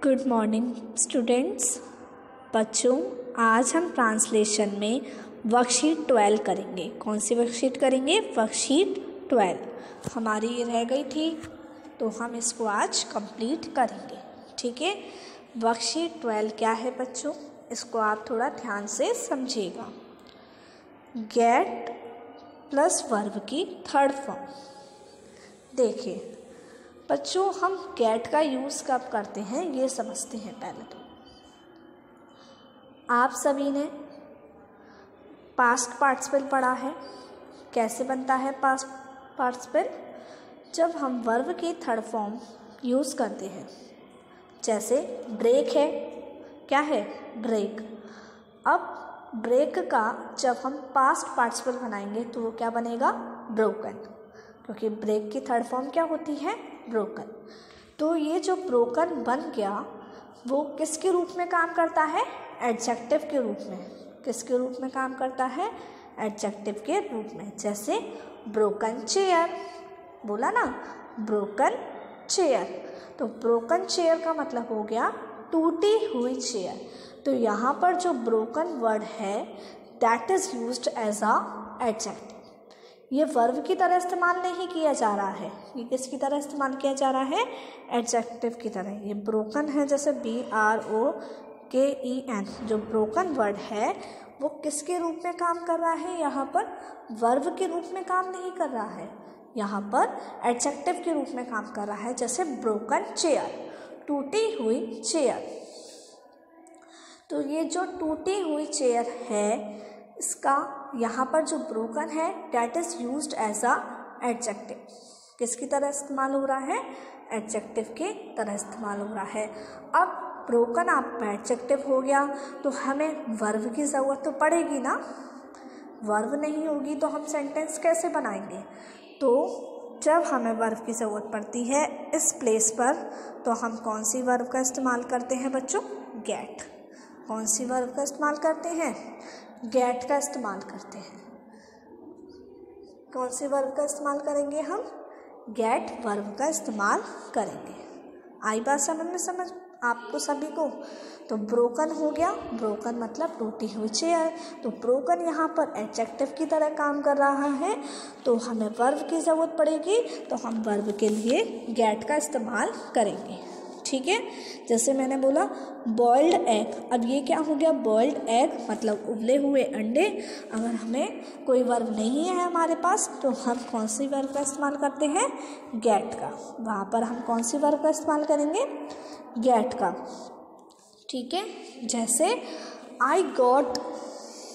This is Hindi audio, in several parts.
Good morning students. बच्चों, आज हम ट्रांसलेशन में वर्कशीट 12 करेंगे। कौन सी वर्कशीट करेंगे? वर्कशीट 12 हमारी ये रह गई थी, तो हम इसको आज कंप्लीट करेंगे। ठीक है, वर्कशीट 12 क्या है बच्चों, इसको आप थोड़ा ध्यान से समझिएगा। गेट प्लस वर्ब की थर्ड फॉर्म। देखिए बच्चों, हम गेट का यूज़ कब करते हैं ये समझते हैं। पहले तो आप सभी ने पास्ट पार्टिसिपल पढ़ा है। कैसे बनता है पास्ट पार्टिसिपल? जब हम वर्ब की थर्ड फॉर्म यूज़ करते हैं। जैसे ब्रेक है, क्या है? ब्रेक। अब ब्रेक का जब हम पास्ट पार्टिसिपल बनाएंगे तो वो क्या बनेगा? ब्रोकन, क्योंकि ब्रेक की थर्ड फॉर्म क्या होती है? ब्रोकन। तो ये जो ब्रोकन बन गया वो किसके रूप में काम करता है? एडजेक्टिव के रूप में। किसके रूप में काम करता है? एडजेक्टिव के रूप में। जैसे ब्रोकन चेयर, बोला ना, ब्रोकन चेयर। तो ब्रोकन चेयर का मतलब हो गया टूटी हुई चेयर। तो यहाँ पर जो ब्रोकन वर्ड है that is used as a adjective. ये वर्ब की तरह इस्तेमाल नहीं किया जा रहा है, ये किसकी तरह इस्तेमाल किया जा रहा है? एडजेक्टिव की तरह। ये ब्रोकन है, जैसे BROKEN, जो ब्रोकन वर्ड है वो किसके रूप में काम कर रहा है? यहाँ पर वर्ब के रूप में काम नहीं कर रहा है, यहाँ पर एडजेक्टिव के रूप में काम कर रहा है। जैसे ब्रोकन चेयर, टूटी हुई चेयर। तो ये जो टूटी हुई चेयर है इसका यहाँ पर जो ब्रोकन है that is used as a adjective. किसकी तरह इस्तेमाल हो रहा है? एडजेक्टिव के तरह इस्तेमाल हो रहा है। अब ब्रोकन आप एडजेक्टिव हो गया तो हमें वर्ब की ज़रूरत तो पड़ेगी ना। वर्ब नहीं होगी तो हम सेंटेंस कैसे बनाएंगे? तो जब हमें वर्ब की ज़रूरत पड़ती है इस प्लेस पर, तो हम कौन सी वर्ब का इस्तेमाल करते हैं बच्चों? गेट। कौन सी वर्ब का इस्तेमाल करते हैं? गेट का इस्तेमाल करते हैं। कौन सी वर्ब का इस्तेमाल करेंगे हम? गेट वर्ब का इस्तेमाल करेंगे। आई बात समझ में? समझ आपको सभी को? तो ब्रोकन हो गया, ब्रोकन मतलब टूटी हुई चेयर। तो ब्रोकन यहाँ पर एडजेक्टिव की तरह काम कर रहा है, तो हमें वर्ब की ज़रूरत पड़ेगी, तो हम वर्ब के लिए गेट का इस्तेमाल करेंगे। ठीक है, जैसे मैंने बोला बॉइल्ड एग। अब ये क्या हो गया? बॉइल्ड एग मतलब उबले हुए अंडे। अगर हमें कोई वर्ब नहीं है हमारे पास तो हम कौन सी वर्ब का इस्तेमाल करते हैं? गेट का। वहाँ पर हम कौन सी वर्ब का इस्तेमाल करेंगे? गेट का। ठीक है, जैसे आई गॉट।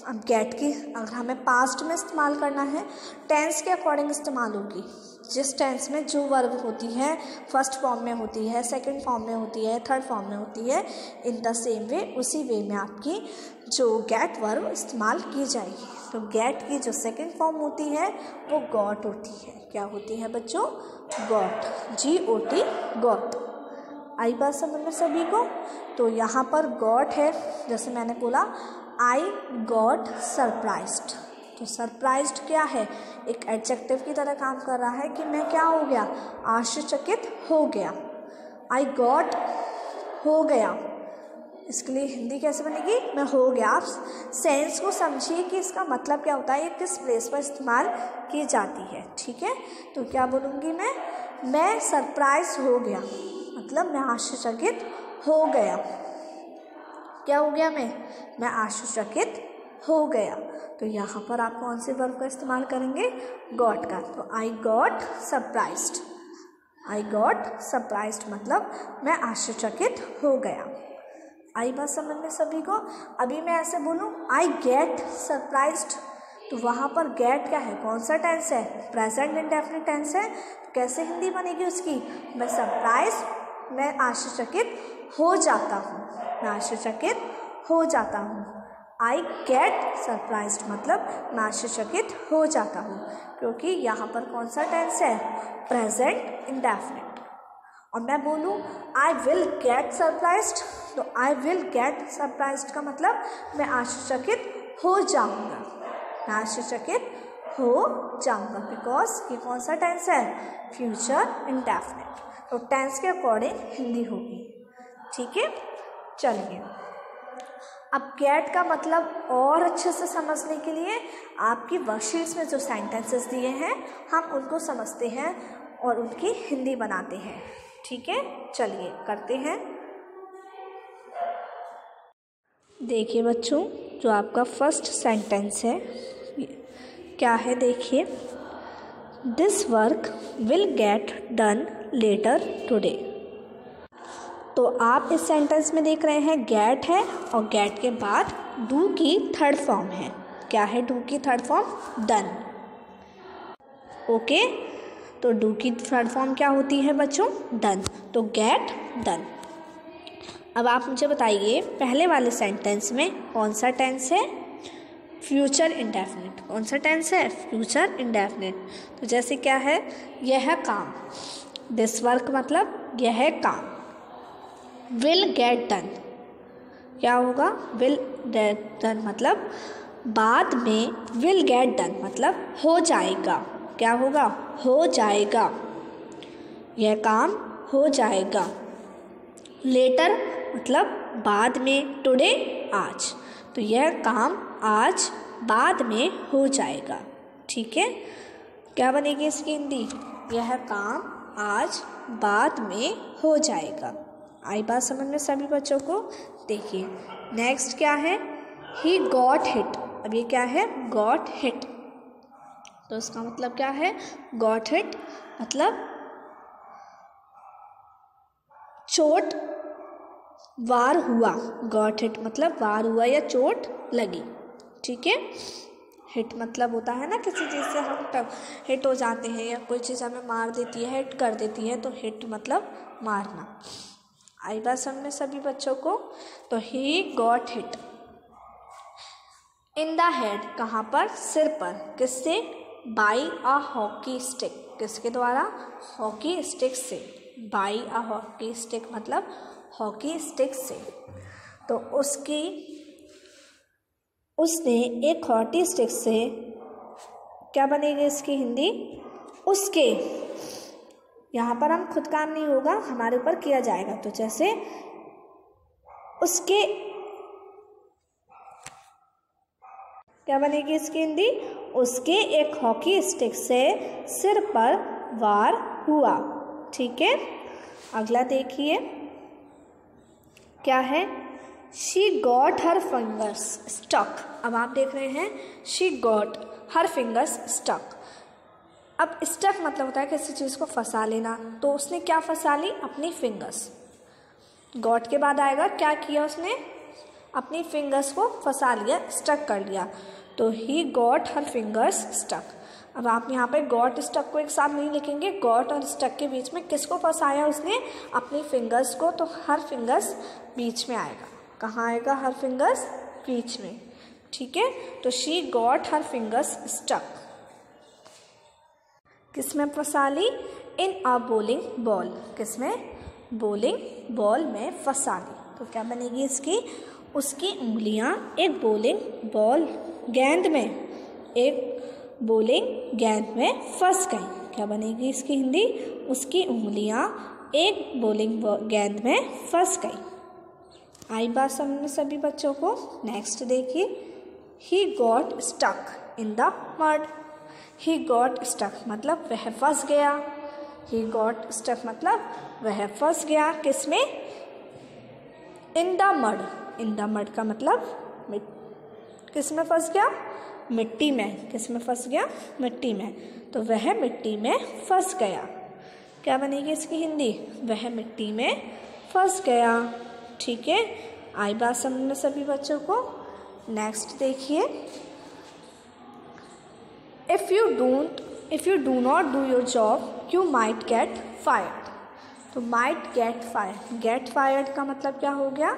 अब गेट की अगर हमें पास्ट में इस्तेमाल करना है, टेंस के अकॉर्डिंग इस्तेमाल होगी। जिस टेंस में जो वर्ब होती है फर्स्ट फॉर्म में होती है, सेकंड फॉर्म में होती है, थर्ड फॉर्म में होती है, इन द सेम वे उसी वे में आपकी जो गेट वर्ब इस्तेमाल की जाएगी। तो गेट की जो सेकंड फॉर्म होती है वो गॉट होती है। क्या होती है बच्चों? Got, GOT, got. आई बात समझ में सभी को? तो यहाँ पर गॉट है, जैसे मैंने बोला आई गॉट सरप्राइज्ड। तो सरप्राइज्ड क्या है? एक एडजेक्टिव की तरह काम कर रहा है कि मैं क्या हो गया? आश्चर्यचकित हो गया। आई गॉट हो गया, इसके लिए हिंदी कैसे बनेगी? मैं हो गया। आप सेंस को समझिए कि इसका मतलब क्या होता है, ये किस प्लेस पर इस्तेमाल की जाती है। ठीक है, तो क्या बोलूँगी मैं सरप्राइज हो गया, मतलब मैं आश्चर्यचकित हो गया। क्या हो गया? मैं आश्चर्यचकित हो गया। तो यहाँ पर आप कौन से वर्ब का इस्तेमाल करेंगे? गॉट का। तो I got surprised. I got surprised मतलब मैं आश्चर्यचकित हो गया। आई बात समझ में सभी को? अभी मैं ऐसे बोलूँ आई गेट सरप्राइज्ड, तो वहाँ पर गेट क्या है? कौन सा टेंस है? प्रेजेंट इंडेफिनिट टेंस है। तो कैसे हिंदी बनेगी उसकी? मैं सरप्राइज, मैं आश्चर्यचकित हो जाता हूँ, मैं आश्चर्यचकित हो जाता हूँ। आई गेट सरप्राइज्ड मतलब मैं आश्चर्यचकित हो जाता हूँ, क्योंकि यहाँ पर कौन सा टेंस है? Present indefinite. और मैं बोलूँ आई विल गेट सरप्राइज्ड, तो आई विल गेट सरप्राइज्ड का मतलब मैं आश्चर्यचकित हो जाऊँगा, मैं आश्चर्यचकित हो जाऊँगा, बिकॉज ये कौन सा टेंस है? Future indefinite. तो टेंस के अकॉर्डिंग हिंदी होगी। ठीक है, चलिए अब गेट का मतलब और अच्छे से समझने के लिए आपकी वर्कशीट्स में जो सेंटेंसेस दिए हैं हम उनको समझते हैं और उनकी हिंदी बनाते हैं। ठीक है, चलिए करते हैं। देखिए बच्चों, जो आपका फर्स्ट सेंटेंस है क्या है, देखिए, this work will get done later today. तो आप इस सेंटेंस में देख रहे हैं गेट है और गेट के बाद डू की थर्ड फॉर्म है। क्या है डू की थर्ड फॉर्म? डन। ओके, तो डू की थर्ड फॉर्म क्या होती है बच्चों? डन। तो गेट डन। अब आप मुझे बताइए पहले वाले सेंटेंस में कौन सा टेंस है? Future indefinite. कौन सा टेंस है? Future indefinite. तो जैसे क्या है, यह काम, दिस वर्क मतलब यह काम, विल गेट डन, क्या होगा? विल गेट डन मतलब बाद में, विल गेट डन मतलब हो जाएगा, क्या होगा? हो जाएगा, यह काम हो जाएगा। लेटर मतलब बाद में, टुडे आज, तो यह काम आज बाद में हो जाएगा। ठीक है, क्या बनेगी इसकी हिंदी? यह काम आज बाद में हो जाएगा। आई बात समझ में सभी बच्चों को? देखिए नेक्स्ट क्या है, ही गॉट हिट। अब ये क्या है? Got hit. तो इसका मतलब क्या है? गॉट हिट मतलब चोट, वार हुआ। गॉट हिट मतलब वार हुआ या चोट लगी। ठीक है, हिट मतलब होता है ना किसी चीज़ से हम तब हिट हो जाते हैं या कोई चीज़ हमें मार देती है, हिट कर देती है, तो हिट मतलब मारना। आई बात समझ में सभी बच्चों को? तो he got hit in the head, कहाँ पर? सिर पर। किससे? By a hockey stick. किसके द्वारा? हॉकी स्टिक से। बाई अ हॉकी स्टिक मतलब हॉकी स्टिक से। तो उसने एक हॉकी स्टिक से, क्या बनेगी इसकी हिंदी? उसके, यहाँ पर हम खुद काम नहीं होगा, हमारे ऊपर किया जाएगा। तो जैसे उसके, क्या बनेगी इसकी हिंदी? उसके एक हॉकी स्टिक से सिर पर वार हुआ। ठीक है, अगला देखिए क्या है, she got her fingers stuck. अब आप देख रहे हैं she got her fingers stuck. अब स्टक मतलब होता है किसी चीज़ को फंसा लेना, तो उसने क्या फंसा ली? अपनी फिंगर्स। गॉट के बाद आएगा क्या किया उसने? अपनी फिंगर्स को फंसा लिया, स्टक कर लिया। तो he got her fingers stuck. अब आप यहाँ पे गॉट स्टक को एक साथ नहीं लिखेंगे, गॉट और स्टक के बीच में किसको फंसाया उसने? अपनी फिंगर्स को। तो हर फिंगर्स बीच में आएगा। कहाँ आएगा? हर फिंगर्स बीच में। ठीक है, तो she got her fingers stuck. किसमें फंसा ली? In a bowling ball. किसमें? बॉलिंग बॉल में फंसा ली। तो क्या बनेगी इसकी? उसकी उंगलियां एक बॉलिंग बॉल, गेंद में, एक बॉलिंग गेंद में फंस गई। क्या बनेगी इसकी हिंदी? उसकी उंगलियां एक बॉलिंग गेंद में फंस गई। आई बात समझ में सभी बच्चों को? नेक्स्ट देखिए, he got stuck in the mud. He got stuck मतलब वह फंस गया। ही गॉट स्टक मतलब वह फंस गया। किसमें? इन the mud. In the mud का मतलब किस में फंस गया? मिट्टी में। किस में फंस गया? मिट्टी में। तो वह मिट्टी में फंस गया। क्या बनेगी इसकी हिंदी? वह मिट्टी में फंस गया। ठीक है, आई बात समझ में सभी बच्चों को? नेक्स्ट देखिए, if you do not do your job you might get fired. तो might get fired, get fired का मतलब क्या हो गया?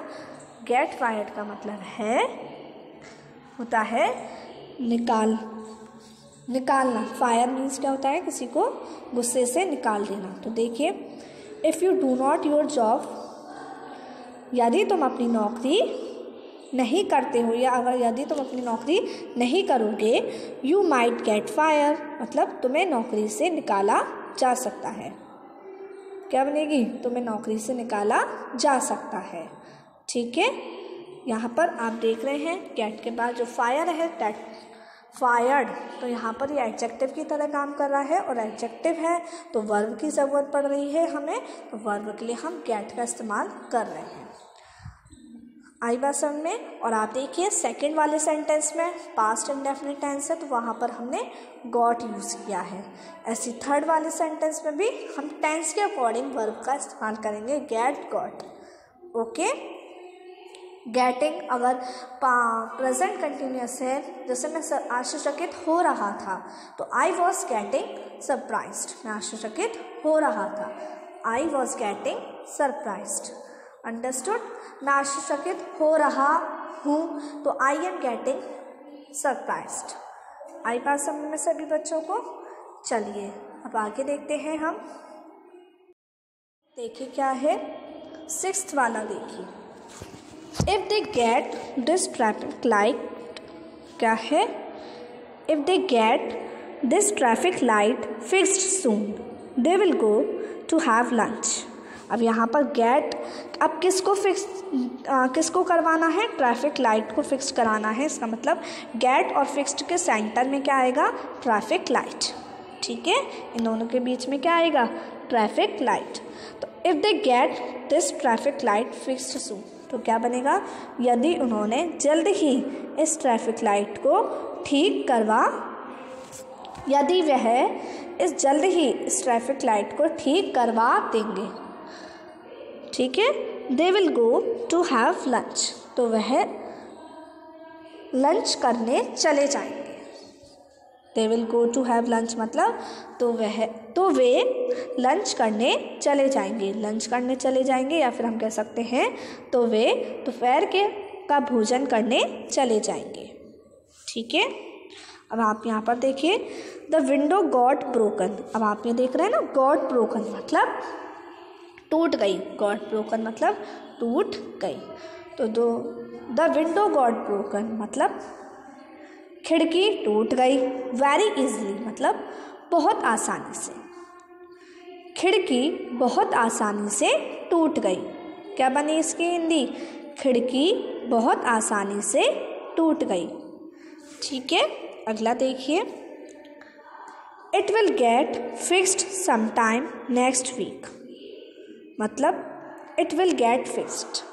गेट फायर्ड का मतलब होता है निकालना। फायर मीन्स क्या होता है? किसी को गुस्से से निकाल देना। तो देखिए, if you do not your job, यदि तुम अपनी नौकरी नहीं करते हो या अगर यदि तुम अपनी नौकरी नहीं करोगे, यू माइट गेट फायर मतलब तुम्हें नौकरी से निकाला जा सकता है। क्या बनेगी, तुम्हें नौकरी से निकाला जा सकता है। ठीक है, यहाँ पर आप देख रहे हैं गेट के बाद जो फायर है, दैट फायर्ड, तो यहाँ पर ये एडजेक्टिव की तरह काम कर रहा है और एडजेक्टिव है तो वर्ब की ज़रूरत पड़ रही है हमें, तो वर्ब के लिए हम गेट का इस्तेमाल कर रहे हैं। आई बात समझ में। और आप देखिए सेकंड वाले सेंटेंस में पास्ट इंडेफिनिट टेंस है तो वहाँ पर हमने गॉट यूज़ किया है। ऐसी थर्ड वाले सेंटेंस में भी हम टेंस के अकॉर्डिंग वर्ब का इस्तेमाल करेंगे, गेट, गॉट। ओके, गेटिंग अगर प्रेजेंट कंटिन्यूअस है, जैसे मैं आश्चर्यचकित हो रहा था तो आई वॉज गेटिंग सरप्राइज्ड, मैं आश्चर्यचकित हो रहा था, I was getting surprised. Understood, मैं आश्चर्यचकित हो रहा हूँ तो आई एम गेटिंग सरप्राइज्ड। आई बात समझ में सभी बच्चों को। चलिए अब आगे देखते हैं हम। देखिए क्या है, सिक्स्थ वाला देखिए, if they get this traffic light, क्या है, if they get this traffic light fixed soon they will go to have lunch. अब यहाँ पर गेट, अब किसको करवाना है, ट्रैफिक लाइट को फिक्स कराना है। इसका मतलब गेट और फिक्स्ड के सेंटर में क्या आएगा, ट्रैफिक लाइट। ठीक है, इन दोनों के बीच में क्या आएगा, ट्रैफिक लाइट। तो if they get this traffic light fixed soon, तो क्या बनेगा, यदि उन्होंने जल्द ही इस ट्रैफिक लाइट को ठीक करवा, यदि वह जल्द ही इस ट्रैफिक लाइट को ठीक करवा देंगे। ठीक है, they will go to have lunch, तो वह लंच करने चले जाएंगे। They will go to have lunch मतलब तो वे लंच करने चले जाएंगे, लंच करने चले जाएंगे, या फिर हम कह सकते हैं तो वे दोपहर का भोजन करने चले जाएंगे। ठीक है, अब आप यहाँ पर देखिए, द विंडो गॉट ब्रोकन। अब आप ये देख रहे हैं ना, गॉट ब्रोकन मतलब टूट गई, गॉट ब्रोकन मतलब टूट गई। तो द विंडो गॉट ब्रोकन मतलब खिड़की टूट गई। वेरी इजली मतलब बहुत आसानी से, खिड़की बहुत आसानी से टूट गई। क्या बनी इसकी हिंदी, खिड़की बहुत आसानी से टूट गई। ठीक है, अगला देखिए, it will get fixed sometime next week, मतलब इट विल गेट फिक्स्ड,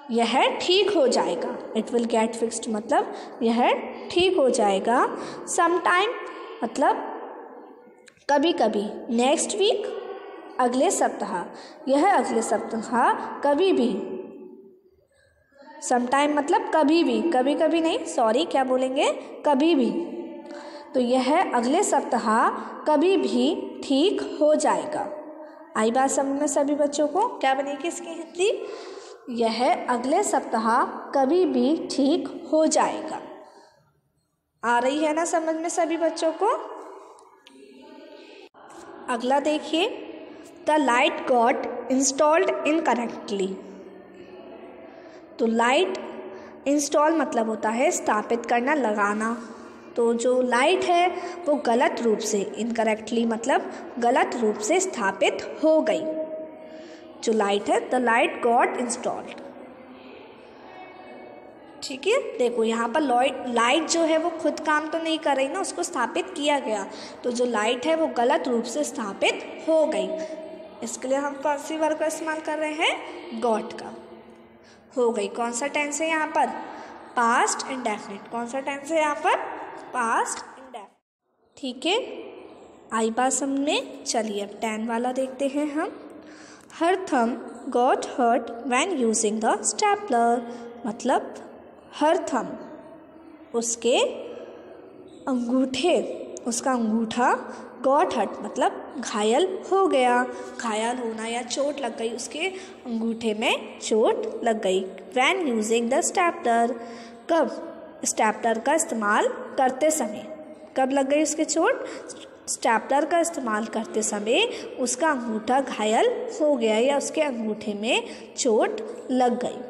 यह ठीक हो जाएगा। इट विल गेट फिक्स्ड मतलब यह ठीक हो जाएगा। समटाइम मतलब कभी कभी, नेक्स्ट वीक अगले सप्ताह, यह अगले सप्ताह कभी भी। समटाइम मतलब कभी भी, कभी कभी नहीं, सॉरी क्या बोलेंगे, कभी भी। तो यह अगले सप्ताह कभी भी ठीक हो जाएगा। आई बात समझ में सभी बच्चों को। क्या बनेगी इसकी हिंदी, यह अगले सप्ताह कभी भी ठीक हो जाएगा। आ रही है ना समझ में सभी बच्चों को। अगला देखिए, the light got installed incorrectly. तो लाइट इंस्टॉल मतलब होता है स्थापित करना, लगाना। तो जो लाइट है वो गलत रूप से, इनकरेक्टली मतलब गलत रूप से स्थापित हो गई। जो लाइट है, द लाइट गॉट इंस्टॉल्ड। ठीक है, देखो यहाँ पर लाइट जो है वो खुद काम तो नहीं कर रही ना, उसको स्थापित किया गया। तो जो लाइट है वो गलत रूप से स्थापित हो गई। इसके लिए हम कौन सी वर्ब का इस्तेमाल कर रहे हैं, गॉट का। हो गई, कौन सा टेंस है यहाँ पर, पास्ट इंडेफिनिट। कौन सा टेंस है यहाँ पर, पास्ट इंडेफिनिट। ठीक है, आई बात समझ। चलिए अब 10 वाला देखते हैं हम। Her thumb got hurt when using the stapler, मतलब हर थंब उसके अंगूठे, उसका अंगूठा गॉट हर्ट मतलब घायल हो गया, घायल होना या चोट लग गई, उसके अंगूठे में चोट लग गई। व्हेन यूजिंग द स्टेपलर, कब, स्टेपलर का इस्तेमाल करते समय। कब लग गई उसके चोट, स्टेपलर का इस्तेमाल करते समय उसका अंगूठा घायल हो गया या उसके अंगूठे में चोट लग गई।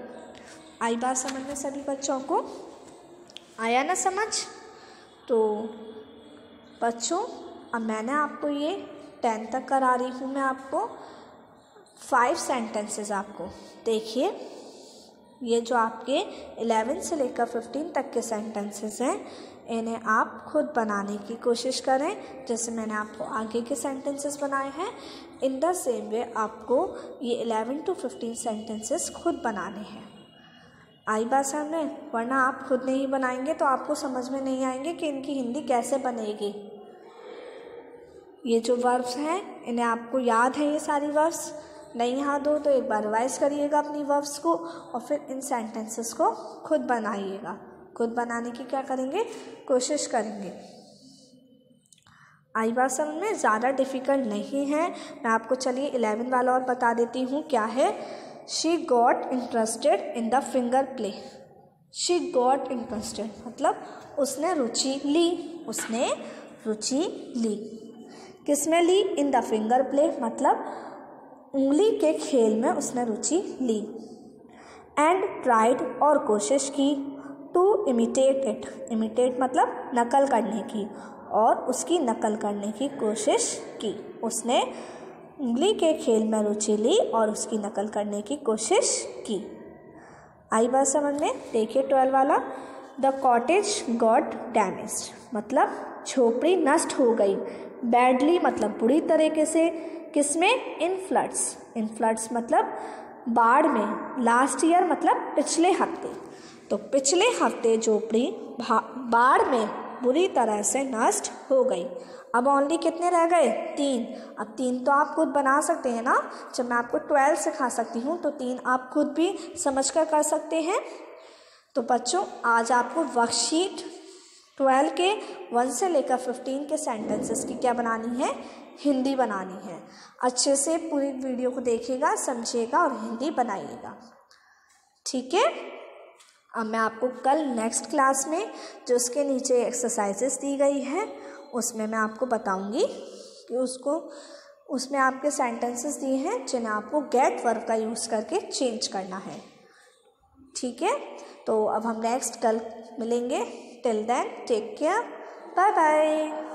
आई बात समझ में सभी बच्चों को, आया ना समझ। तो बच्चों अब मैंने आपको ये 10 तक करा रही हूँ मैं आपको। 5 सेंटेंसेस आपको देखिए, ये जो आपके 11 से लेकर 15 तक के सेंटेंसेस हैं, इन्हें आप खुद बनाने की कोशिश करें जैसे मैंने आपको आगे के सेंटेंसेस बनाए हैं। इन द सेम वे आपको ये 11 to 15 सेंटेंसेस खुद बनाने हैं। आई बात समझ में? वरना आप खुद नहीं बनाएंगे तो आपको समझ में नहीं आएंगे कि इनकी हिंदी कैसे बनेगी। ये जो वर्ब्स हैं इन्हें आपको याद है, ये सारी वर्ब्स नहीं याद हो तो एक बार रिवाइज करिएगा अपनी वर्ब्स को और फिर इन सेंटेंसेस को खुद बनाइएगा। खुद बनाने की क्या करेंगे, कोशिश करेंगे। आई बात समझ में? ज़्यादा डिफ़िकल्ट नहीं है। मैं आपको चलिए 11 वाला और बता देती हूँ क्या है। She got interested in the finger play. She got interested मतलब उसने रुचि ली, उसने रुचि ली। किस में ली? इन द फिंगर प्ले मतलब उंगली के खेल में उसने रुचि ली। एंड ट्राइड और कोशिश की, टू इमिटेट इट। इमिटेट मतलब नकल करने की, और उसकी नकल करने की कोशिश की। उसने उंगली के खेल में रुचि ली और उसकी नकल करने की कोशिश की। आई बात समझ में? देखिए 12 वाला। द कॉटेज गॉट डैमेज्ड मतलब झोपड़ी नष्ट हो गई। बैडली मतलब बुरी तरीके से। किसमें? इन फ्लड्स। इन फ्लड्स मतलब बाढ़ में। लास्ट ईयर मतलब पिछले हफ्ते। तो पिछले हफ्ते झोपड़ी बाढ़ में बुरी तरह से नष्ट हो गई। अब ओनली कितने रह गए? 3। अब 3 तो आप खुद बना सकते हैं ना। जब मैं आपको 12 सिखा सकती हूँ तो 3 आप खुद भी समझ कर सकते हैं। तो बच्चों आज आपको वर्कशीट 12 के 1 से लेकर 15 के सेंटेंसेस की क्या बनानी है? हिंदी बनानी है। अच्छे से पूरी वीडियो को देखिएगा, समझिएगा और हिंदी बनाइएगा। ठीक है। अब मैं आपको कल नेक्स्ट क्लास में जो उसके नीचे एक्सरसाइजेस दी गई है उसमें मैं आपको बताऊंगी कि उसमें आपके सेंटेंसेस दिए हैं जिन्हें आपको गेट वर्ब का यूज़ करके चेंज करना है। ठीक है। तो अब हम नेक्स्ट कल मिलेंगे। Till then take care, bye bye.